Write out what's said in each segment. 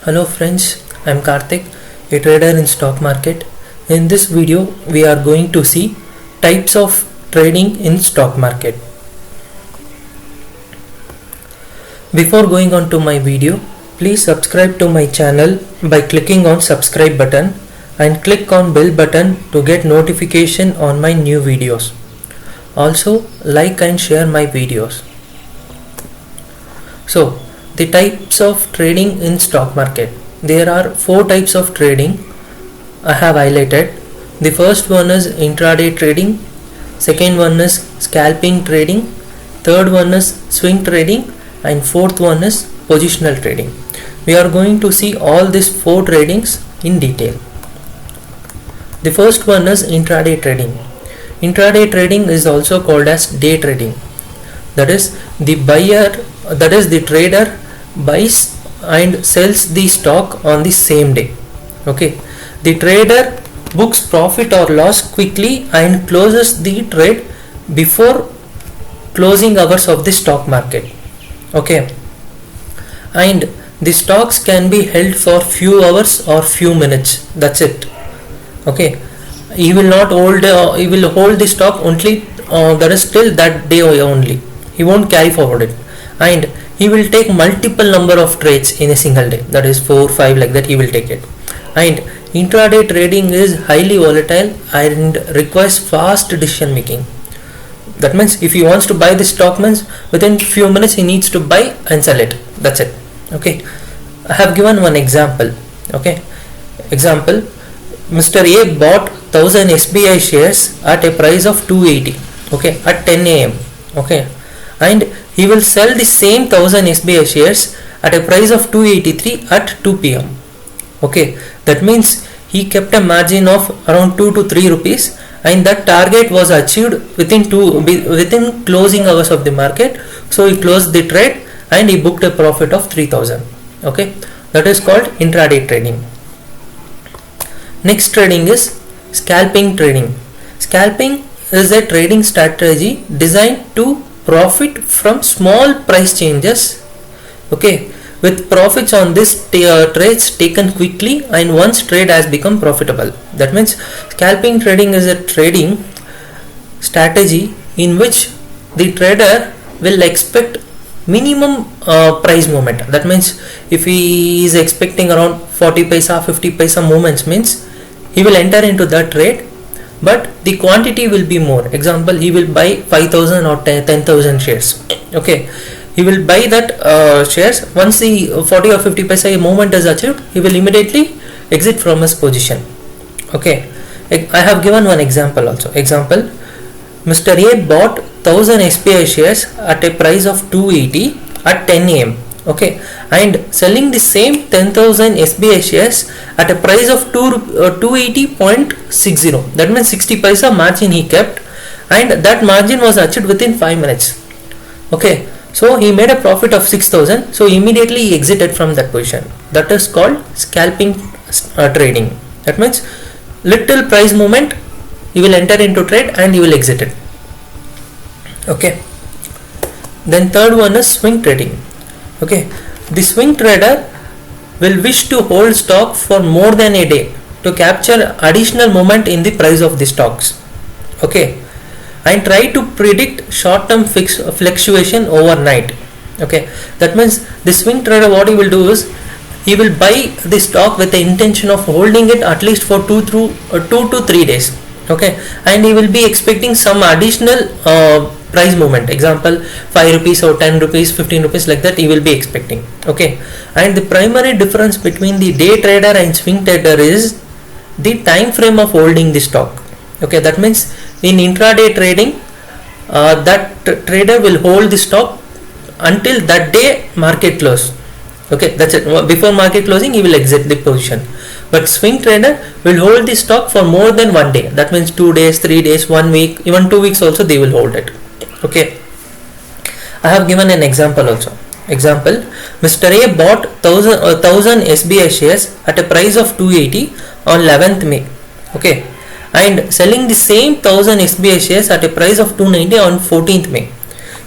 Hello friends, I am Karthik, a trader in stock market. In this video, we are going to see types of trading in stock market. Before going on to my video, please subscribe to my channel by clicking on subscribe button and click on bell button to get notification on my new videos. Also, like and share my videos. So, the types of trading in stock market. There are 4 types of trading I have highlighted. The first one is intraday trading, second one is scalping trading, third one is swing trading, and fourth one is positional trading. We are going to see all these 4 tradings in detail. The first one is intraday trading. Intraday trading is also called as day trading. That is the trader buys and sells the stock on the same day. Okay, the trader books profit or loss quickly and closes the trade before closing hours of the stock market. Okay, and the stocks can be held for few hours or few minutes. That's it. Okay, he will hold the stock only that is till that day only. He won't carry forward it, and he will take multiple number of trades in a single day, that is 4, 5 like that he will take it. And intraday trading is highly volatile and requires fast decision making. That means if he wants to buy the stock, means within few minutes he needs to buy and sell it. That's it. Okay, I have given one example. Okay, example, Mr. A bought 1000 SBI shares at a price of 280. Okay, at 10 a.m. Okay, and he will sell the same 1000 SBI shares at a price of 283 at 2 p.m. Okay, that means he kept a margin of around 2 to 3 rupees, and that target was achieved within closing hours of the market. So he closed the trade and he booked a profit of 3000. Okay, that is called intraday trading. Next trading is scalping trading. Scalping is a trading strategy designed to profit from small price changes, okay, with profits on this trades taken quickly and once trade has become profitable. That means scalping trading is a trading strategy in which the trader will expect minimum price movement. That means if he is expecting around 40 paisa 50 paisa movements, means he will enter into that trade, but the quantity will be more. Example, he will buy 5000 or 10,000 shares. Okay, he will buy that shares. Once the 40 or 50 paisa movement is achieved, he will immediately exit from his position. Okay, I have given one example also. Example, Mr. A bought 1000 SBI shares at a price of 280 at 10 a.m. Okay, and selling the same 10,000 SBI shares at a price of 280.60. That means 60 paisa margin he kept, and that margin was achieved within 5 minutes. Okay, so he made a profit of 6,000. So immediately he exited from that position. That is called scalping trading. That means little price movement, he will enter into trade and he will exit it. Okay, then third one is swing trading. Okay, the swing trader will wish to hold stock for more than a day to capture additional movement in the price of the stocks. Okay, and try to predict short-term fluctuation overnight. Okay, that means the swing trader, what he will do is he will buy the stock with the intention of holding it at least for 2 to 3 days. Okay, and he will be expecting some additional price movement. Example, 5 rupees or 10 rupees 15 rupees like that he will be expecting. Okay, and the primary difference between the day trader and swing trader is the time frame of holding the stock. Okay, that means in intraday trading that trader will hold the stock until that day market close. Okay, that's it. Before market closing he will exit the position. But swing trader will hold the stock for more than 1 day. That means 2 days, 3 days, 1 week, even 2 weeks also they will hold it. Okay, I have given an example also. Example, Mr. A bought 1000 SBI shares at a price of 280 on 11th May. Okay, and selling the same 1000 SBI shares at a price of 290 on 14th May.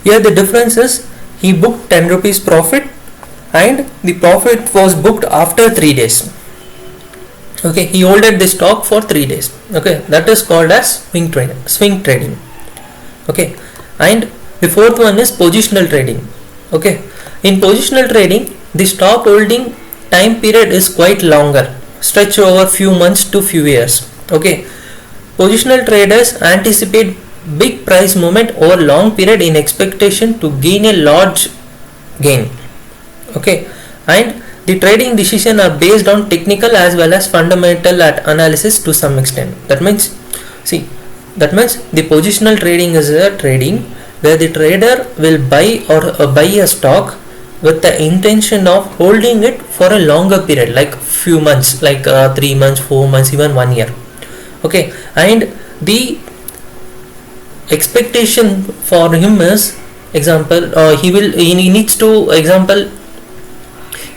Here the difference is he booked 10 rupees profit and the profit was booked after 3 days. Okay, he holded the stock for 3 days. Okay, that is called as swing trading. Okay, and the fourth one is positional trading. Okay, in positional trading, the stock holding time period is quite longer, stretch over few months to few years. Okay, positional traders anticipate big price movement over long period in expectation to gain a large gain. Okay, and the trading decision are based on technical as well as fundamental analysis to some extent. That means the positional trading is a trading where the trader will buy a stock with the intention of holding it for a longer period, like few months, like 3 months, 4 months, even 1 year. Okay, and the expectation for him is, example, he needs to, example,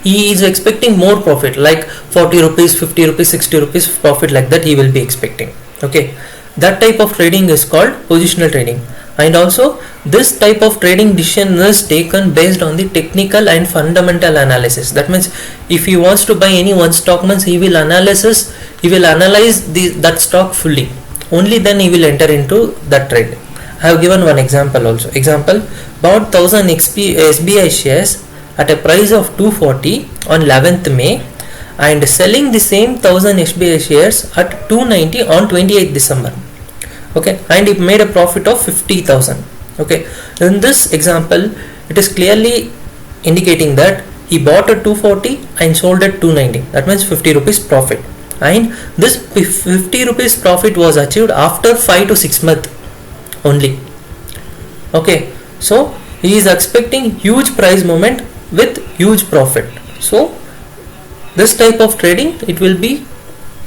he is expecting more profit, like 40 rupees, 50 rupees, 60 rupees profit, like that he will be expecting. Okay, that type of trading is called positional trading. And also this type of trading decision is taken based on the technical and fundamental analysis. That means if he wants to buy any one stock, means he will analyze that stock fully, only then he will enter into that trade. I have given one example also. Example, bought 1000 SBI shares at a price of 240 on 11th May and selling the same 1000 SBI shares at 290 on 28th December. Okay, and he made a profit of 50,000. Okay, in this example it is clearly indicating that he bought at 240 and sold at 290. That means 50 rupees profit, and this 50 rupees profit was achieved after 5 to 6 months only. Okay, so he is expecting huge price movement with huge profit. So this type of trading, it will be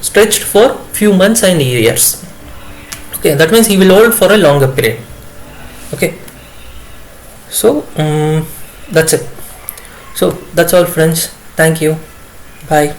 stretched for few months and years. Okay, that means he will hold for a longer period. Okay, so that's it. So that's all, friends. Thank you. Bye.